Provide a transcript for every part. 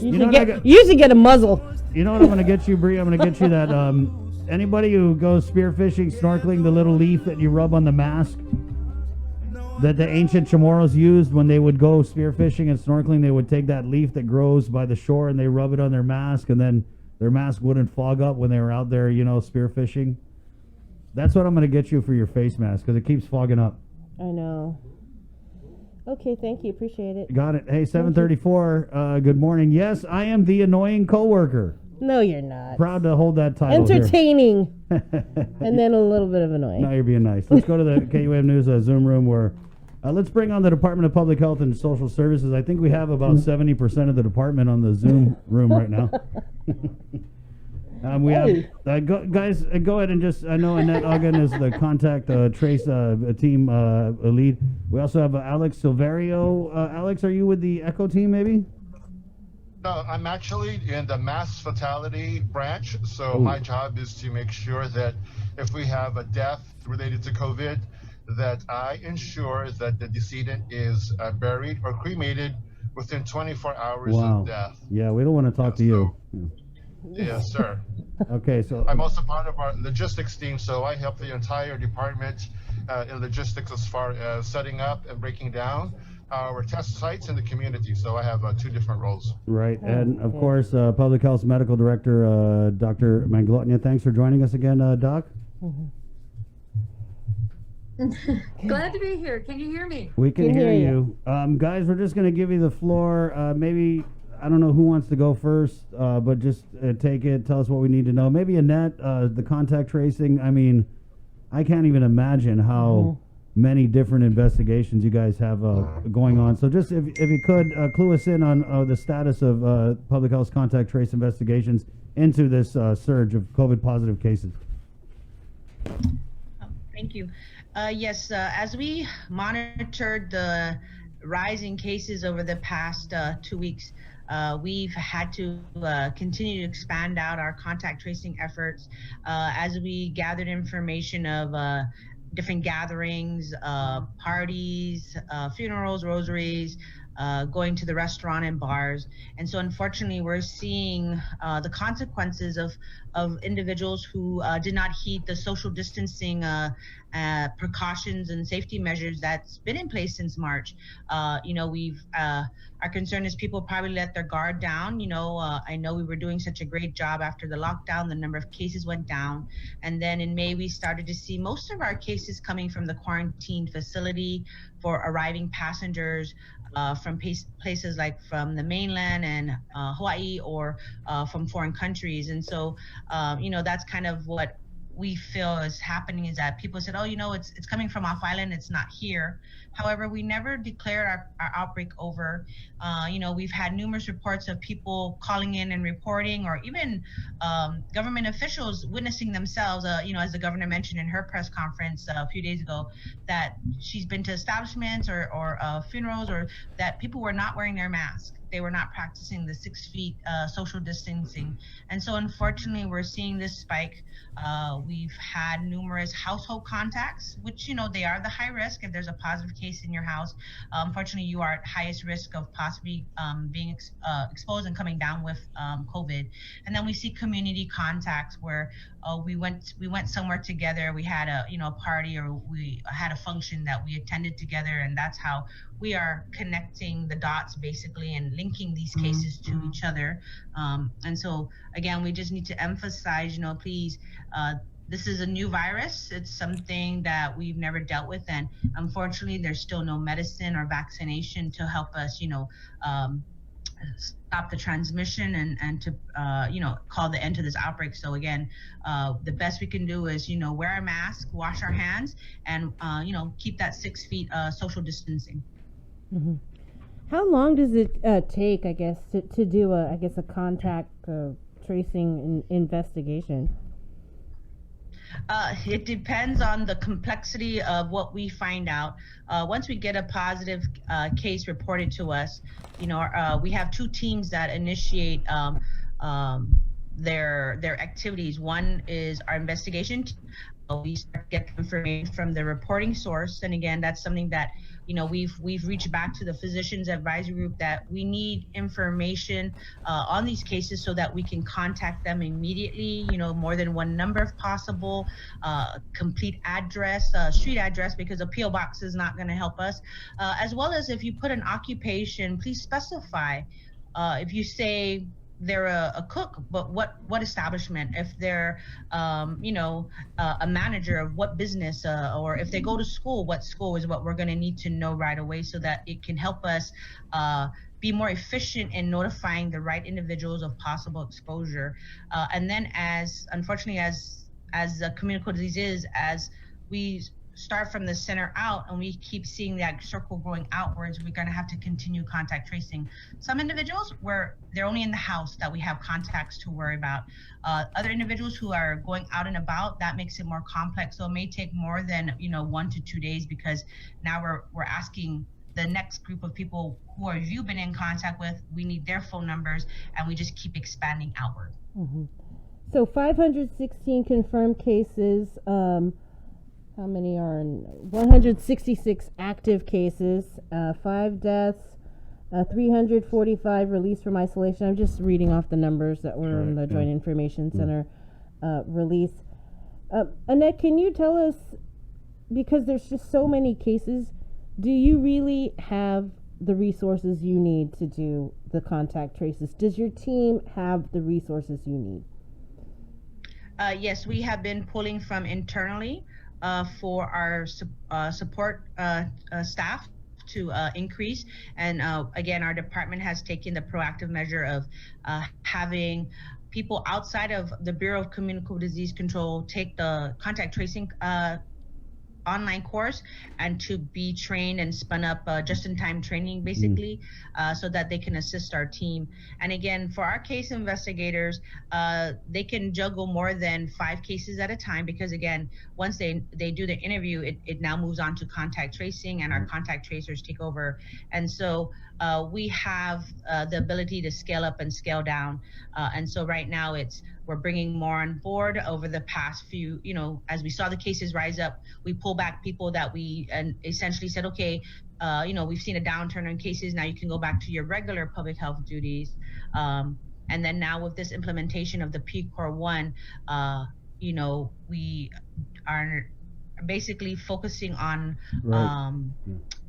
You usually get a muzzle. You know what I'm going to get you, Bree? I'm going to get you that, anybody who goes spearfishing, snorkeling, the little leaf that you rub on the mask that the ancient Chamorros used when they would go spearfishing and snorkeling, they would take that leaf that grows by the shore and they rub it on their mask, and then their mask wouldn't fog up when they were out there, spearfishing. That's what I'm going to get you for your face mask, because it keeps fogging up. I know. Okay, thank you. Appreciate it. Got it. Hey, 734, good morning. Yes, I am the annoying coworker. No, you're not. Proud to hold that title. Entertaining. And then a little bit of annoying. No, you're being nice. Let's go to the KUAM News Zoom room where let's bring on the Department of Public Health and Social Services. I think we have about 70% of the department on the Zoom room right now. We have guys. Go ahead and just. I know Annette Ogden is the contact trace team lead. We also have Alex Silverio. Alex, are you with the ECHO team? Maybe. No, I'm actually in the mass fatality branch. So my job is to make sure that if we have a death related to COVID, that I ensure that the decedent is buried or cremated within 24 hours of death. Yeah, we don't want to talk to you. Yes, sir. Okay, so I'm also part of our logistics team, so I help the entire department in logistics as far as setting up and breaking down our test sites in the community. So I have 2 different roles. Right, and of course, Public Health Medical Director Dr. Manglotnia. Thanks for joining us again, Doc. Glad to be here. Can you hear me? We can hear you. Guys, we're just going to give you the floor. Maybe, I don't know who wants to go first, but just take it. Tell us what we need to know. Maybe Annette, the contact tracing. I mean, I can't even imagine how many different investigations you guys have going on. So just if you could clue us in on the status of public health contact trace investigations into this surge of COVID positive cases. Thank you. Yes, as we monitored the rising cases over the past 2 weeks, we've had to continue to expand out our contact tracing efforts as we gathered information of different gatherings, parties, funerals, rosaries, going to the restaurant and bars. And so unfortunately, we're seeing the consequences of individuals who did not heed the social distancing precautions and safety measures that's been in place since March. Our concern is people probably let their guard down. I know we were doing such a great job after the lockdown, the number of cases went down. And then in May, we started to see most of our cases coming from the quarantine facility for arriving passengers from places like from the mainland and Hawaii or from foreign countries. And so, that's kind of what we feel is happening, is that people said, it's coming from off island, it's not here. However, we never declared our outbreak over. We've had numerous reports of people calling in and reporting, or even government officials witnessing themselves, as the governor mentioned in her press conference a few days ago, that she's been to establishments or funerals, or that people were not wearing their masks. They were not practicing the 6 feet social distancing. And so unfortunately, we're seeing this spike. We've had numerous household contacts, which, they are the high risk. If there's a positive case in your house, unfortunately, you are at highest risk of possibly being exposed and coming down with COVID. And then we see community contacts where we went somewhere together. We had a party, or we had a function that we attended together, and that's how we are connecting the dots basically and linking these cases to each other. And so again, we just need to emphasize, please, this is a new virus. It's something that we've never dealt with, and unfortunately, there's still no medicine or vaccination to help us, stop the transmission and to call the end to this outbreak. So again, the best we can do is wear a mask, wash our hands, and keep that 6 feet social distancing. Mm-hmm. How long does it take, I guess, to do a contact tracing investigation? It depends on the complexity of what we find out. Once we get a positive case reported to us, we have 2 teams that initiate their activities. One is our investigation team. We get information from the reporting source, and again, that's something that we've reached back to the physicians advisory group that we need information on these cases so that we can contact them immediately, more than one number if possible, complete address, street address, because a PO box is not going to help us, as well as if you put an occupation, please specify. If you say they're a cook, but what establishment? If they're a manager of what business, or if they go to school, what school is what we're going to need to know right away, so that it can help us be more efficient in notifying the right individuals of possible exposure. And then, unfortunately as a communicable disease is, as we start from the center out and we keep seeing that circle going outwards, we're going to have to continue contact tracing. Some individuals where they're only in the house that we have contacts to worry about. Other individuals who are going out and about, that makes it more complex. So it may take more than 1 to 2 days, because now we're asking the next group of people, who have you been in contact with? We need their phone numbers, and we just keep expanding outward. Mm-hmm. So 516 confirmed cases. How many are in 166 active cases, 5 deaths, 345 released from isolation. I'm just reading off the numbers that were in the Joint Information Center release. Annette, can you tell us, because there's just so many cases, do you really have the resources you need to do the contact traces? Does your team have the resources you need? Yes, we have been pulling from internally for our support staff to increase. And again, our department has taken the proactive measure of having people outside of the Bureau of Communicable Disease Control take the contact tracing online course, and to be trained and spun up just-in-time training, basically, so that they can assist our team. And again, for our case investigators, they can juggle more than 5 cases at a time, because again, once they do the interview, it now moves on to contact tracing, and our contact tracers take over. And so we have the ability to scale up and scale down. And so right now we're bringing more on board. Over the past few, as we saw the cases rise up, we pull back people that we essentially said, okay, we've seen a downturn in cases. Now you can go back to your regular public health duties. And then now with this implementation of the PCOR 1, we are basically focusing on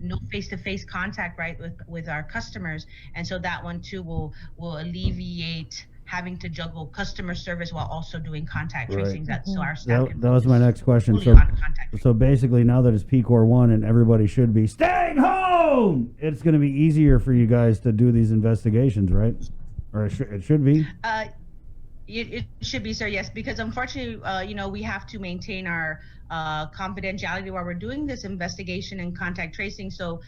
no face-to-face contact, right, with our customers. And so that one too will alleviate having to juggle customer service while also doing contact tracing. So our staff that was my next question. So basically, now that it's PCOR 1 and everybody should be staying home, it's going to be easier for you guys to do these investigations, right? Or it should be. It should be, sir. Yes, because unfortunately, we have to maintain our confidentiality while we're doing this investigation and contact tracing. So,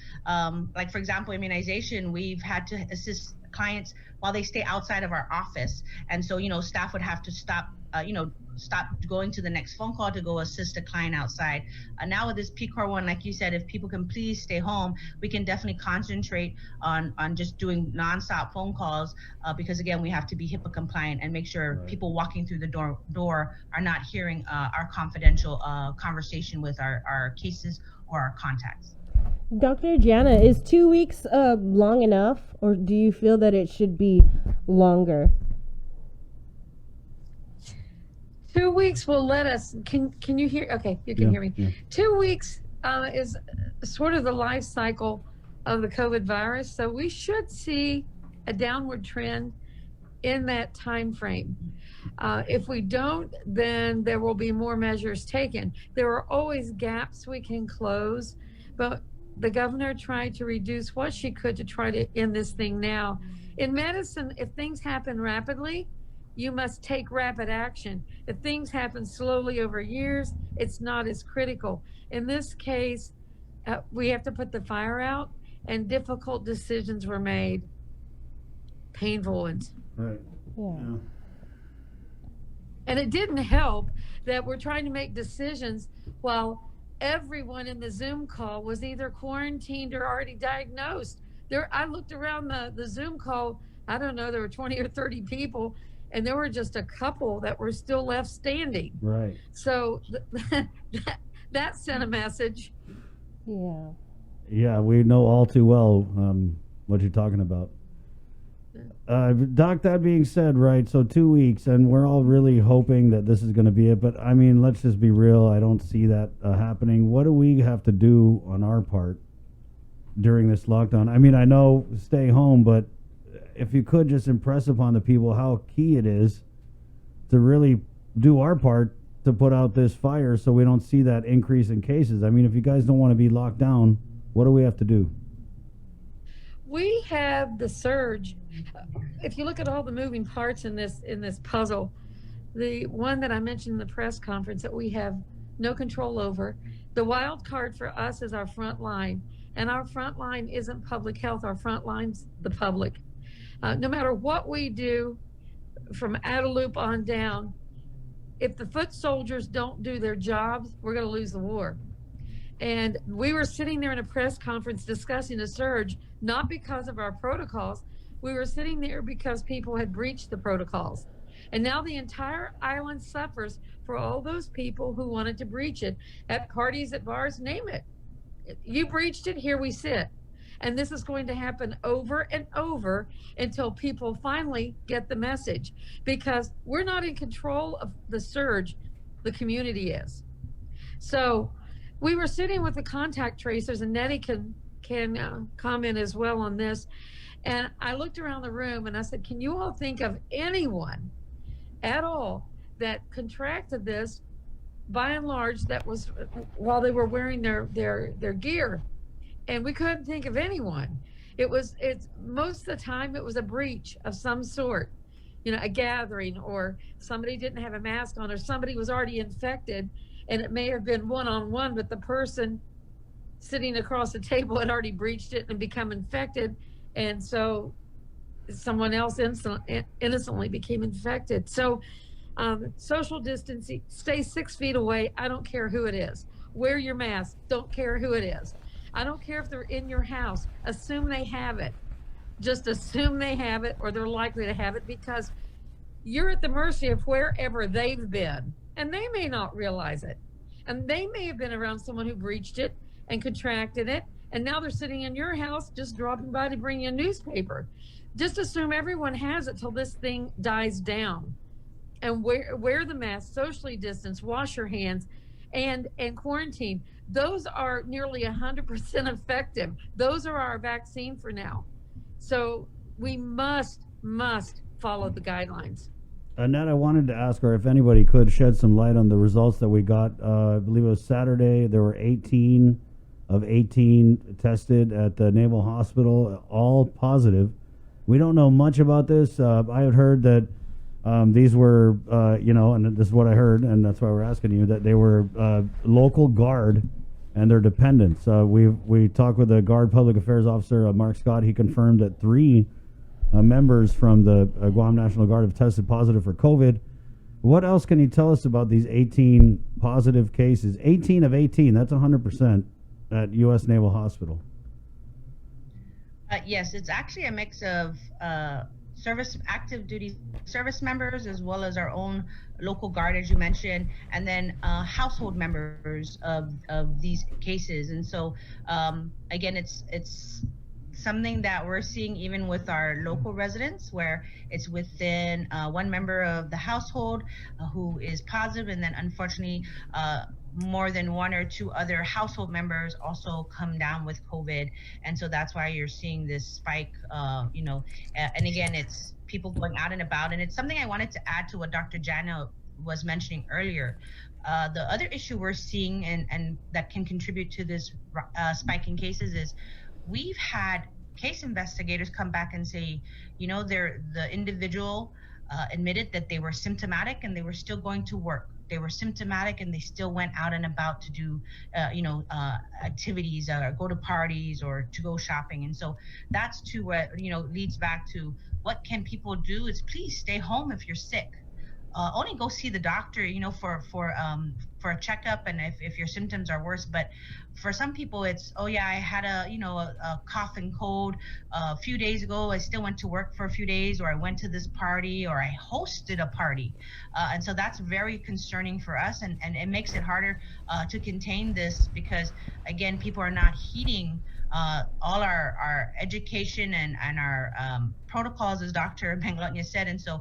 like for example, immunization, we've had to assist clients while they stay outside of our office, and so staff would have to stop going to the next phone call to go assist a client outside. Now with this PCOR 1, like you said, if people can please stay home, we can definitely concentrate on just doing nonstop phone calls, because again, we have to be HIPAA compliant and make sure people walking through the door are not hearing our confidential conversation with our cases or our contacts. Dr. Gianna, is 2 weeks long enough, or do you feel that it should be longer? 2 weeks will let us. Can you hear? Okay, you can hear me. Yeah. 2 weeks is sort of the life cycle of the COVID virus, so we should see a downward trend in that time frame. If we don't, then there will be more measures taken. There are always gaps we can close, but the governor tried to reduce what she could to try to end this thing now. In medicine, if things happen rapidly, you must take rapid action. If things happen slowly over years, it's not as critical. In this case, we have to put the fire out, and difficult decisions were made. Painful ones. Right. Yeah. And it didn't help that we're trying to make decisions while everyone in the Zoom call was either quarantined or already diagnosed. I looked around the Zoom call, I don't know, there were 20 or 30 people, and there were just a couple that were still left standing. Right. So that sent a message. Yeah. Yeah, we know all too well what you're talking about. Doc, that being said, right, so 2 weeks, and we're all really hoping that this is going to be it, but I mean, let's just be real. I don't see that happening. What do we have to do on our part during this lockdown? I mean, I know stay home, but if you could just impress upon the people how key it is to really do our part to put out this fire so we don't see that increase in cases. I mean, if you guys don't want to be locked down, what do we have to do? We have the surge. If you look at all the moving parts in this puzzle, the one that I mentioned in the press conference that we have no control over, the wild card for us is our front line. And our front line isn't public health. Our front line's the public. No matter what we do from Adelup on down, if the foot soldiers don't do their jobs, we're going to lose the war. And we were sitting there in a press conference discussing the surge, not because of our protocols. We were sitting there because people had breached the protocols. And now the entire island suffers for all those people who wanted to breach it at parties, at bars, name it. You breached it, here we sit. And this is going to happen over and over until people finally get the message, because we're not in control of the surge, the community is. So we were sitting with the contact tracers, and Nettie can comment as well on this. And I looked around the room and I said, can you all think of anyone at all that contracted this, by and large, that was while they were wearing their gear? And we couldn't think of anyone. It's most of the time it was a breach of some sort, a gathering, or somebody didn't have a mask on, or somebody was already infected, and it may have been one-on-one, but the person sitting across the table had already breached it and become infected, and so someone else innocently became infected. So social distancing, stay 6 feet away. I don't care who it is. Wear your mask. Don't care who it is. I don't care if they're in your house. Assume they have it. Just assume they have it, or they're likely to have it, because you're at the mercy of wherever they've been. And they may not realize it. And they may have been around someone who breached it and contracted it. And now they're sitting in your house just dropping by to bring you a newspaper. Just assume everyone has it till this thing dies down. And wear the mask, socially distance, wash your hands, and quarantine. Those are nearly 100% effective. Those are our vaccine for now. So we must follow the guidelines. Annette, I wanted to ask her if anybody could shed some light on the results that we got. I believe it was Saturday. There were 18 of 18 tested at the Naval Hospital, all positive. We don't know much about this. I had heard that these were, and this is what I heard, and that's why we're asking you, that they were local guard and their dependents. We talked with the Guard Public Affairs Officer, Mark Scott. He confirmed that 3 members from the Guam National Guard have tested positive for COVID. What else can you tell us about these 18 positive cases? 18 of 18, that's 100% at U.S. Naval Hospital. Yes, it's actually a mix of active duty service members, as well as our own local guard, as you mentioned, and then household members of these cases. And so again, it's something that we're seeing even with our local residents, where it's within one member of the household who is positive, and then unfortunately more than 1 or 2 other household members also come down with COVID. And so that's why you're seeing this spike, and again, it's people going out and about. And it's something I wanted to add to what Dr. Jana was mentioning earlier. The other issue we're seeing and that can contribute to this spike in cases is we've had case investigators come back and say, the individual admitted that they were symptomatic and they were still going to work. They were symptomatic and they still went out and about to do, activities, or go to parties or to go shopping. And so that's to what, leads back to what can people do is please stay home if you're sick. Only go see the doctor, for a checkup, and if your symptoms are worse. But for some people, it's, I had a cough and cold a few days ago. I still went to work for a few days, or I went to this party, or I hosted a party. And so that's very concerning for us, and it makes it harder to contain this, because again, people are not heeding all our education and our protocols, as Dr. Manglotnia said. And so,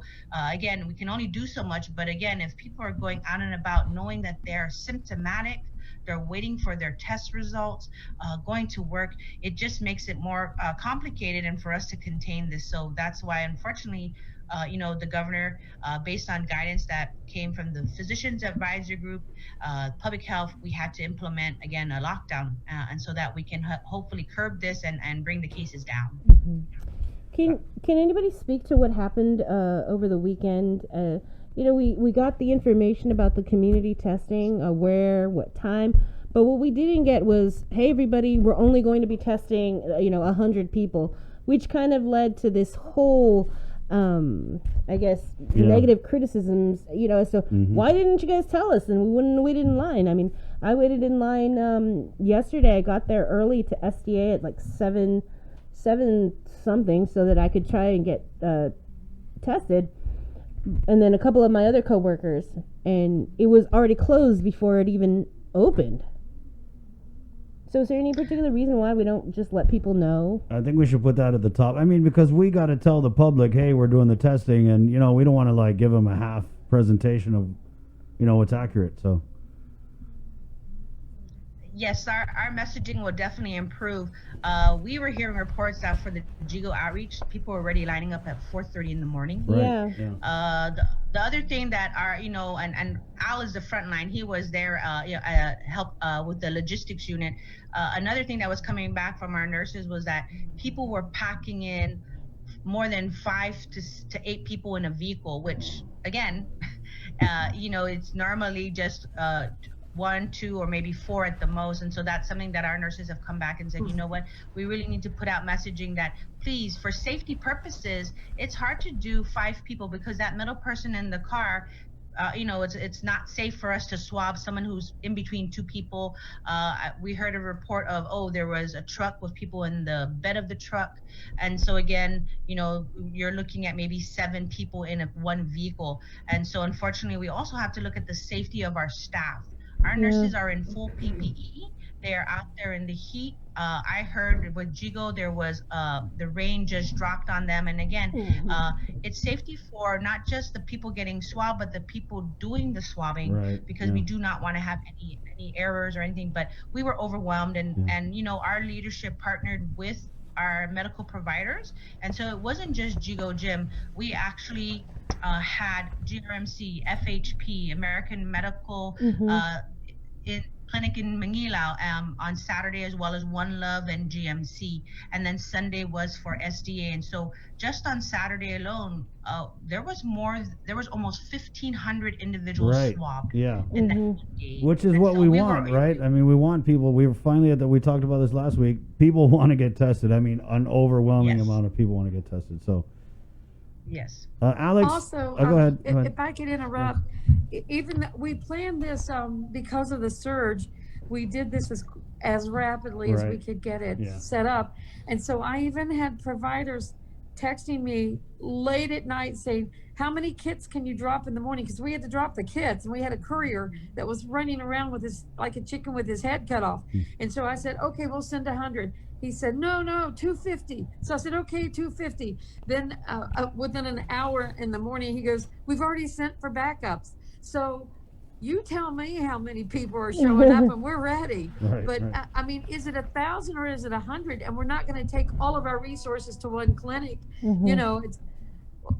again, we can only do so much. But again, if people are going out and about knowing that they're symptomatic, they're waiting for their test results, going to work, it just makes it more complicated and for us to contain this. So that's why, unfortunately, the governor, based on guidance that came from the Physicians Advisory Group, Public Health, we had to implement, again, a lockdown, and so that we can hopefully curb this and bring the cases down. Mm-hmm. Can anybody speak to what happened over the weekend? We got the information about the community testing, where, what time, but what we didn't get was, hey, everybody, we're only going to be testing, 100 people, which kind of led to this whole, negative criticisms, so why didn't you guys tell us? And we wouldn't have waited in line. I mean, I waited in line yesterday. I got there early to SDA at like 7 something so that I could try and get tested. And then a couple of my other coworkers, and it was already closed before it even opened. So is there any particular reason why we don't just let people know? I think we should put that at the top. I mean, because we got to tell the public, hey, we're doing the testing, and, we don't want to, like, give them a half presentation of, what's accurate, so. Yes, our messaging will definitely improve. We were hearing reports that for the GIGO outreach, people were already lining up at 4:30 in the morning. Right. Yeah. The other thing that and Al is the front line. He was there, help with the logistics unit. Another thing that was coming back from our nurses was that people were packing in more than 5 to 8 people in a vehicle, which again, it's normally just 1, 2, or maybe 4 at the most. And so that's something that our nurses have come back and said, you know what, we really need to put out messaging that, please, for safety purposes, it's hard to do 5 people because that middle person in the car, it's not safe for us to swab someone who's in between 2 people. We heard a report of, there was a truck with people in the bed of the truck. And so again, you're looking at maybe 7 people in one vehicle. And so unfortunately, we also have to look at the safety of our staff. Our nurses are in full PPE. They are out there in the heat. I heard with GIGO, there was the rain just dropped on them. And again, it's safety for not just the people getting swabbed, but the people doing the swabbing, right, because we do not want to have any errors or anything. But we were overwhelmed, and our leadership partnered with our medical providers. And so it wasn't just GIGO Jim. We actually had GRMC, FHP, American Medical in clinic in Manila on Saturday, as well as One Love and GMC, and then Sunday was for SDA. And so just on Saturday alone, there was almost 1,500 individuals swabbed. Yeah. In that day. Which is what we want, right? I mean, we want people. We were finally we talked about this last week. People want to get tested. I mean, an overwhelming amount of people want to get tested. So. Yes. Alex. Also, go ahead. If I could interrupt, even we planned this because of the surge. We did this as rapidly as we could get it set up, and so I even had providers texting me late at night saying, "How many kits can you drop in the morning?" Because we had to drop the kits, and we had a courier that was running around with like a chicken with his head cut off. And so I said, "Okay, we'll send 100." He said, no, 250. So I said, okay, 250. Then within an hour in the morning, he goes, we've already sent for backups. So you tell me how many people are showing up and we're ready. But I mean, is it 1,000 or is it 100? And we're not going to take all of our resources to one clinic.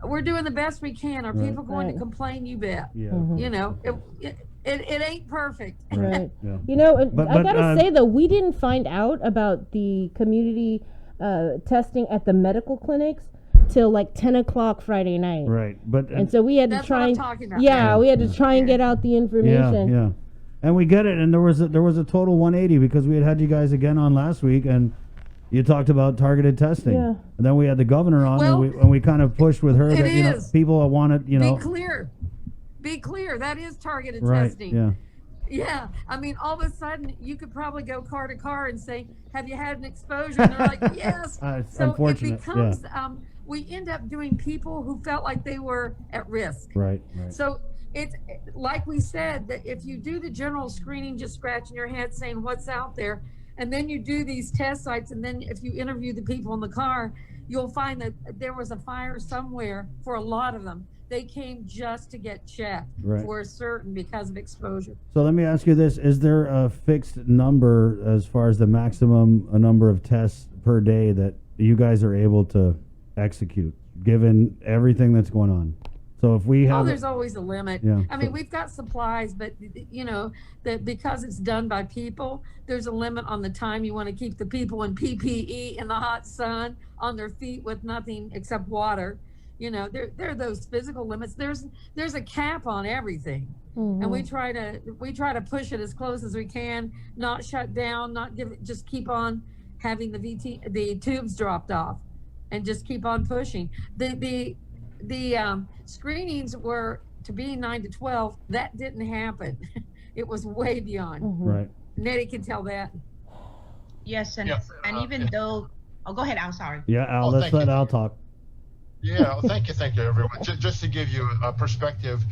We're doing the best we can. Are people going to complain? You bet. It ain't perfect. Right. I gotta say though, we didn't find out about the community testing at the medical clinics till like 10 o'clock Friday night. Right. And so we had to try. We had to try and get out the information. Yeah. And we get it. And there was a total 180 because we had you guys again on last week, and you talked about targeted testing. Yeah. And then we had the governor on, and we kind of pushed with her that people wanted Be clear, that is targeted right, testing. Yeah. I mean, all of a sudden, you could probably go car to car and say, have you had an exposure? And they're like, yes. So it becomes, we end up doing people who felt like they were at risk. Right. So it's like we said, that if you do the general screening, just scratching your head saying what's out there, And then you do these test sites, and then if you interview the people in the car, you'll find that there was a fire somewhere for a lot of them. They came just to get checked for certain because of exposure. So let me ask you this. Is there a fixed number as far as the maximum number of tests per day that you guys are able to execute, given everything that's going on? So if we have... there's always a limit. Yeah. I mean, we've got supplies, but, you know, that because it's done by people, there's a limit on the time you want to keep the people in PPE in the hot sun on their feet with nothing except water. You know, there are those physical limits. There's a cap on everything, and we try to push it as close as we can. Not shut down, not give it. Just keep on having the tubes dropped off, and just keep on pushing. The screenings were to be 9 to 12. That didn't happen. It was way beyond. Right. Nettie can tell that. Yes, and even though, go ahead, Al. Sorry. Yeah, Al. Let's let Al talk. Yeah, thank you, everyone. Just to give you a perspective,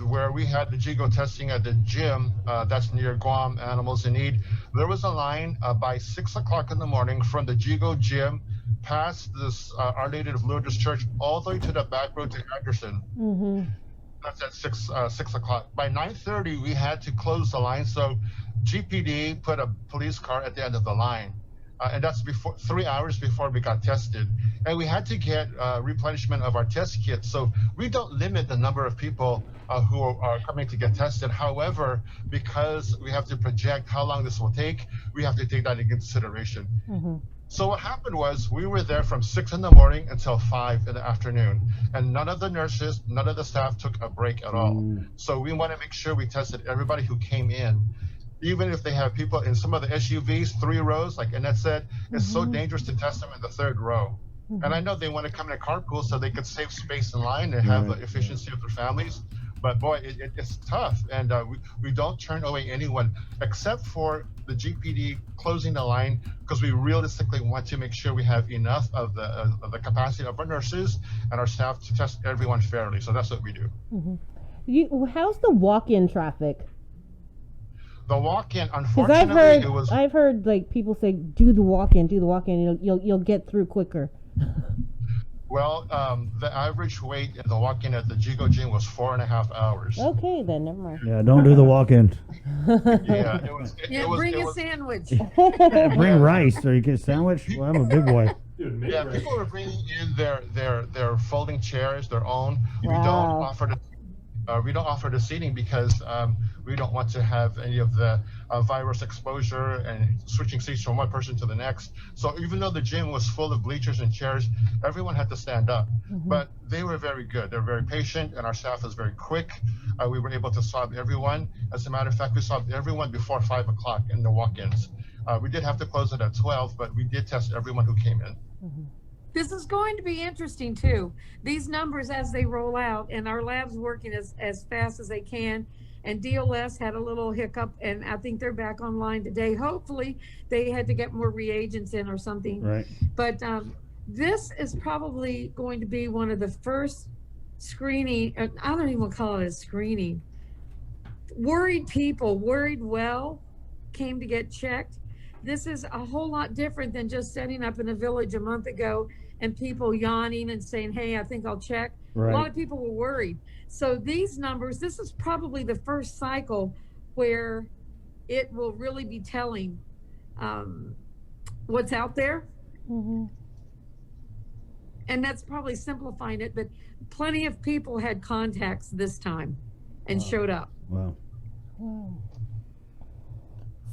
where we had the Jigo testing at the gym, that's near Guam, Animals in Need, there was a line by 6 o'clock in the morning from the Jigo gym past this Our Lady of Lourdes Church all the way to the back road to Anderson. That's at 6 o'clock. By 9:30, we had to close the line, so GPD put a police car at the end of the line. And that's 3 hours before we got tested. And we had to get replenishment of our test kits. So we don't limit the number of people who are coming to get tested. However, because we have to project how long this will take, we have to take that into consideration. So what happened was we were there from 6 in the morning until 5 in the afternoon. And none of the nurses, none of the staff took a break at all. So we want to make sure we tested everybody who came in. Even if they have people in some of the SUVs, 3 rows, like Annette said, it's so dangerous to test them in the 3rd row. And I know they want to come in a carpool so they could save space in line and have the efficiency of their families. But boy, it's tough. And we don't turn away anyone except for the GPD closing the line, because we realistically want to make sure we have enough of the capacity of our nurses and our staff to test everyone fairly. So that's what we do. How's the walk-in traffic? The walk-in, unfortunately, I've heard like people say, do the walk-in. You'll get through quicker. Well, the average wait in the walk-in at the Jigo gym was 4.5 hours. Okay, then never mind. Yeah, don't do the walk-in. Yeah, bring a sandwich. Bring rice, or you get a sandwich. Well, I'm a big boy. Yeah, people are bringing in their folding chairs, their own. Wow. We don't offer the seating because we don't want to have any of the virus exposure and switching seats from one person to the next. So even though the gym was full of bleachers and chairs, everyone had to stand up. But they were very good. They're very patient, and our staff was very quick. We were able to swab everyone. As a matter of fact, we swabbed everyone before 5 o'clock in the walk-ins. We did have to close it at 12, but we did test everyone who came in. This is going to be interesting too. These numbers as they roll out, and our lab's working as fast as they can. And Delos had a little hiccup, and I think they're back online today. Hopefully they had to get more reagents in or something. Right. But this is probably going to be one of the first screening, I don't even call it a screening. Worried people, worried well, came to get checked. This is a whole lot different than just setting up in a village a month ago and people yawning and saying, hey, I think I'll check. Right. A lot of people were worried. So these numbers, this is probably the first cycle where it will really be telling what's out there. And that's probably simplifying it, but plenty of people had contacts this time and showed up. Wow.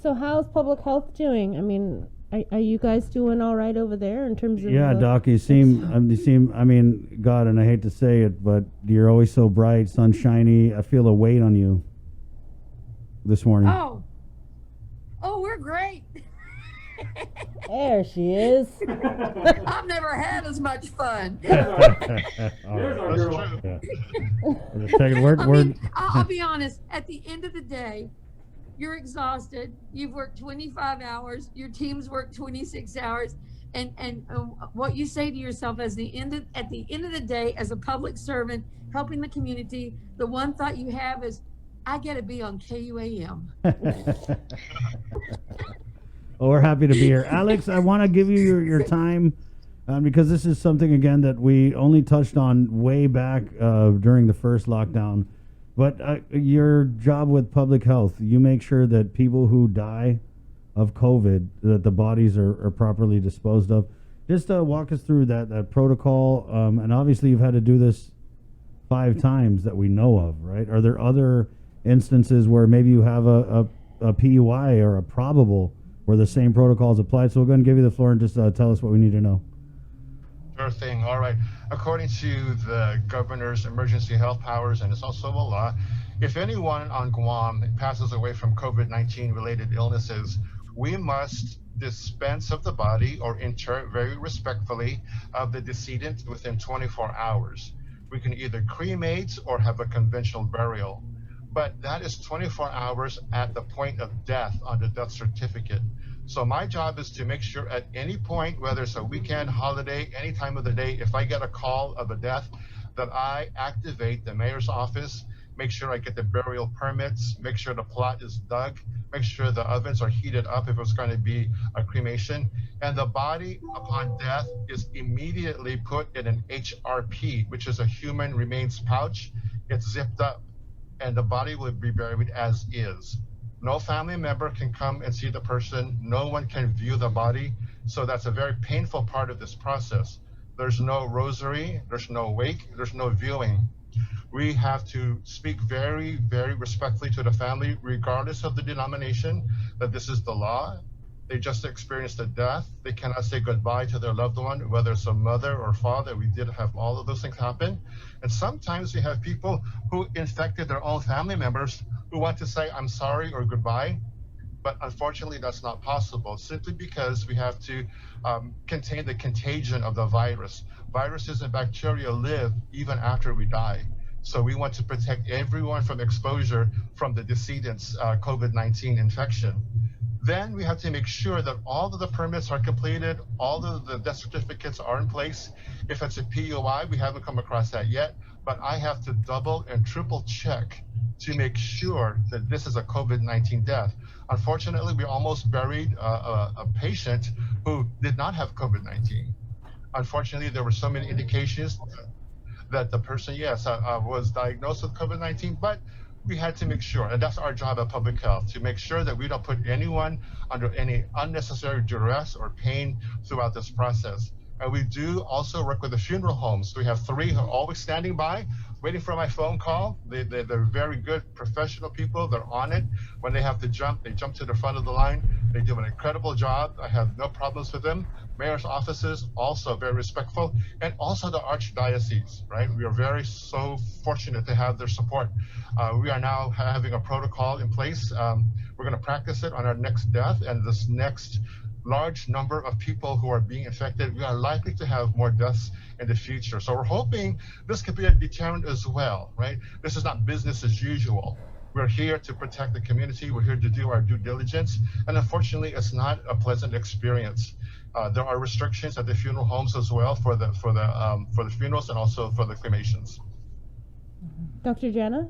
So how's public health doing? I mean, are you guys doing all right over there in terms of? Yeah, Doc, you seem. I mean, God, and I hate to say it, but you're always so bright, sunshiny. I feel a weight on you this morning. Oh, we're great. There she is. I've never had as much fun. I'll be honest. At the end of the day, you're exhausted. You've worked 25 hours. Your team's worked 26 hours. And what you say to yourself at the end of the day, as a public servant helping the community, the one thought you have is, I got to be on KUAM. Well, we're happy to be here. Alex, I want to give you your time because this is something, again, that we only touched on way back during the first lockdown. But your job with public health, you make sure that people who die of COVID, that the bodies are properly disposed of. Just walk us through that protocol. And obviously you've had to do this 5 times that we know of, right? Are there other instances where maybe you have a PUI or a probable where the same protocol is applied? So we're going to give you the floor and just tell us what we need to know. Sure thing. All right. According to the governor's emergency health powers, and it's also a law, if anyone on Guam passes away from COVID-19 related illnesses, we must dispense of the body or inter very respectfully of the decedent within 24 hours. We can either cremate or have a conventional burial, but that is 24 hours at the point of death on the death certificate. So my job is to make sure at any point, whether it's a weekend, holiday, any time of the day, if I get a call of a death, that I activate the mayor's office, make sure I get the burial permits, make sure the plot is dug, make sure the ovens are heated up if it's going to be a cremation, and the body upon death is immediately put in an HRP, which is a human remains pouch. It's zipped up, and the body will be buried as is. No family member can come and see the person. No one can view the body. So that's a very painful part of this process. There's no rosary, there's no wake, there's no viewing. We have to speak very, very respectfully to the family, regardless of the denomination, that this is the law. They just experienced a death. They cannot say goodbye to their loved one, whether it's a mother or father. We did have all of those things happen. And sometimes we have people who infected their own family members who want to say, I'm sorry or goodbye. But unfortunately, that's not possible, simply because we have to contain the contagion of the virus. Viruses and bacteria live even after we die. So we want to protect everyone from exposure from the decedent's COVID-19 infection. Then we have to make sure that all of the permits are completed, all of the death certificates are in place. If it's a PUI, we haven't come across that yet, but I have to double and triple check to make sure that this is a COVID-19 death. Unfortunately, we almost buried a patient who did not have COVID-19. Unfortunately, there were so many indications that the person, yes, was diagnosed with COVID-19, but we had to make sure, and that's our job at public health, to make sure that we don't put anyone under any unnecessary duress or pain throughout this process. And we do also work with the funeral homes. We have 3 who are always standing by, waiting for my phone call. They're very good professional people. They're on it. When they have to jump, they jump to the front of the line. They do an incredible job. I have no problems with them. Mayor's offices, also very respectful. And also the Archdiocese, right? We are so fortunate to have their support. We are now having a protocol in place. We're going to practice it on our next death and this next large number of people who are being infected. We are likely to have more deaths in the future. So we're hoping this could be a deterrent as well, right? This is not business as usual. We're here to protect the community. We're here to do our due diligence. And unfortunately, it's not a pleasant experience. There are restrictions at the funeral homes as well for the funerals and also for the cremations. Dr. Jana?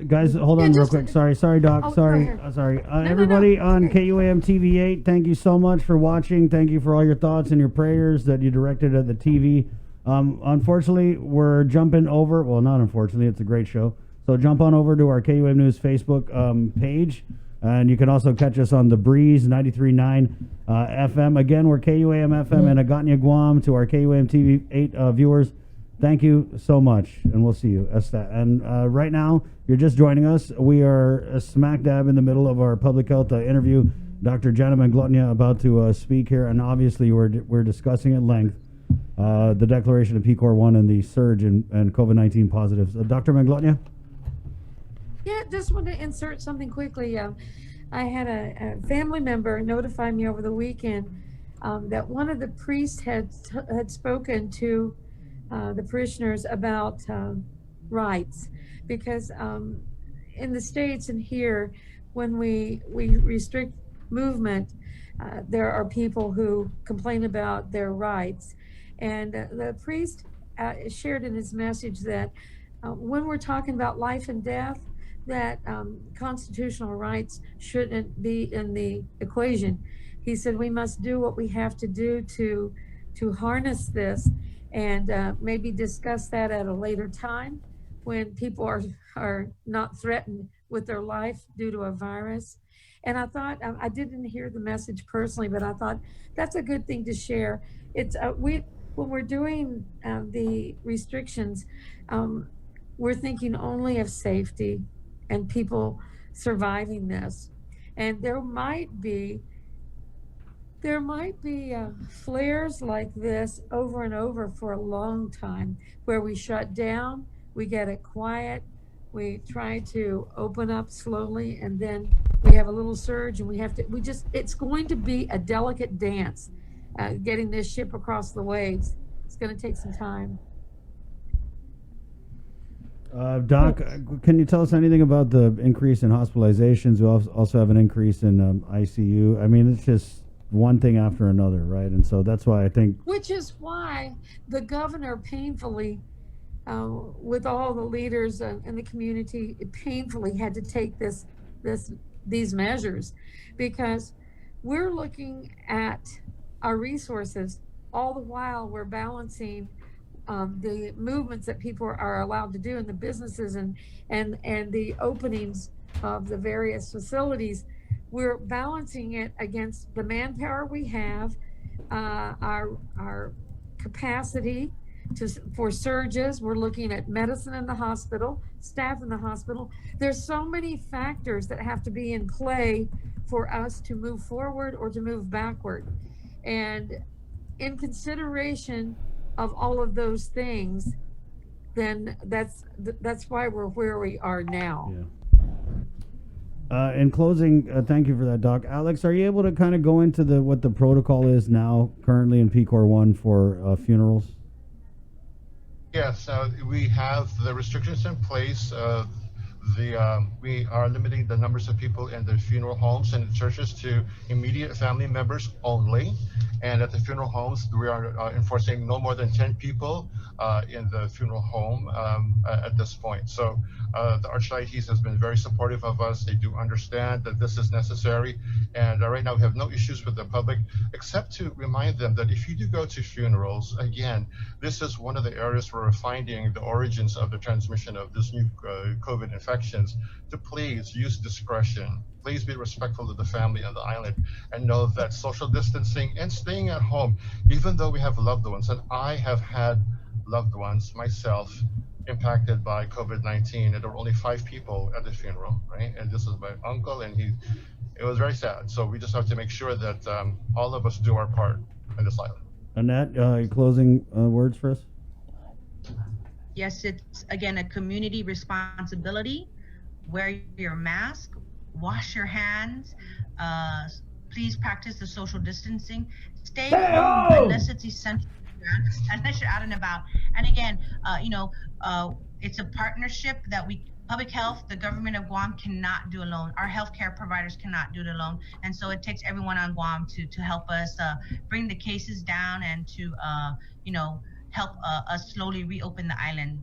Guys, hold on real quick. Sorry, Doc. Oh, Sorry. Everybody no. on KUAM TV 8, thank you so much for watching. Thank you for all your thoughts and your prayers that you directed at the TV. Unfortunately, we're jumping over. Well, not unfortunately. It's a great show. So jump on over to our KUAM News Facebook page. And you can also catch us on The Breeze 93.9 FM. Again, we're KUAM FM in Agatna, Guam. To our KUAM TV 8 viewers, thank you so much, and we'll see you. And right now, you're just joining us. We are smack dab in the middle of our public health interview. Dr. Jana Manglotnia about to speak here, and obviously we're discussing at length the declaration of PCOR 1 and the surge in COVID-19 positives. Dr. Manglotnia? Yeah, just want to insert something quickly. I had a family member notify me over the weekend that one of the priests had spoken to the parishioners about rights, because in the States and here, when we restrict movement, there are people who complain about their rights. And the priest shared in his message that when we're talking about life and death, that constitutional rights shouldn't be in the equation. he said we must do what we have to do to harness this, and maybe discuss that at a later time when people are not threatened with their life due to a virus. And I thought, I didn't hear the message personally, but I thought that's a good thing to share. It's when we're doing the restrictions, we're thinking only of safety and people surviving this. And there might be flares like this over and over for a long time, where we shut down, we get it quiet, we try to open up slowly, and then we have a little surge, and it's going to be a delicate dance, getting this ship across the waves. It's going to take some time. Doc, can you tell us anything about the increase in hospitalizations? We also have an increase in ICU. I mean, it's just one thing after another, right? And so that's why I think... Which is why the governor painfully, with all the leaders in the community, painfully had to take these measures, because we're looking at our resources all the while we're balancing the movements that people are allowed to do in the businesses and the openings of the various facilities. We're balancing it against the manpower we have, our capacity for surges. We're looking at medicine in the hospital, staff in the hospital. There's so many factors that have to be in play for us to move forward or to move backward. And in consideration of all of those things, then that's why we're where we are now. Yeah. In closing, thank you for that, Doc. Alex, are you able to kind of go into what the protocol is now currently in PCOR 1 for funerals? Yes, we have the restrictions in place. We are limiting the numbers of people in the funeral homes and the churches to immediate family members only. And at the funeral homes, we are enforcing no more than 10 people in the funeral home at this point. So the Archdiocese has been very supportive of us. They do understand that this is necessary. And right now we have no issues with the public, except to remind them that if you do go to funerals, again, this is one of the areas where we're finding the origins of the transmission of this new COVID infections, to please use discretion. Please be respectful of the family on the island, and know that social distancing and staying at home, even though we have loved ones, and I have had loved ones myself impacted by COVID-19, and there were only 5 people at the funeral, right? And this is my uncle, and it was very sad. So we just have to make sure that all of us do our part in this island. Annette, closing words for us? Yes, it's again a community responsibility. Wear your mask, wash your hands, please practice the social distancing, stay home unless it's essential, unless you're out and about. And again, it's a partnership that public health, the government of Guam cannot do alone. Our healthcare providers cannot do it alone. And so it takes everyone on Guam to help us bring the cases down and to, help us slowly reopen the island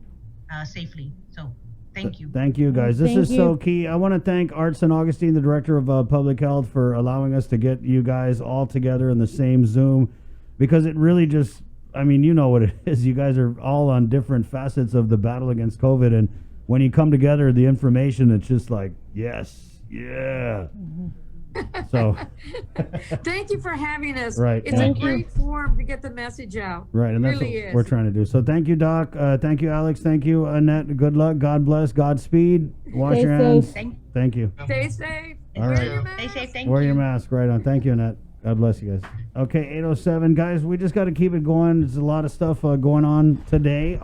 safely. So thank you. Thank you, guys. This is so key. I want to thank Art San Augustine, the Director of Public Health, for allowing us to get you guys all together in the same Zoom, because it really just, I mean, you know what it is. You guys are all on different facets of the battle against COVID, and when you come together, the information, it's just like, yes, yeah. So thank you for having us. Right. It's a great forum to get the message out. Right, and that's what we're trying to do. So thank you, Doc. Thank you, Alex. Thank you, Annette. Good luck. God bless. Godspeed. Wash your hands. Thank you. Stay safe. Wear your mask. Stay safe. Thank you. Wear your mask. Right on. Thank you, Annette. God bless you guys. Okay, 8:07. Guys, we just got to keep it going. There's a lot of stuff going on today.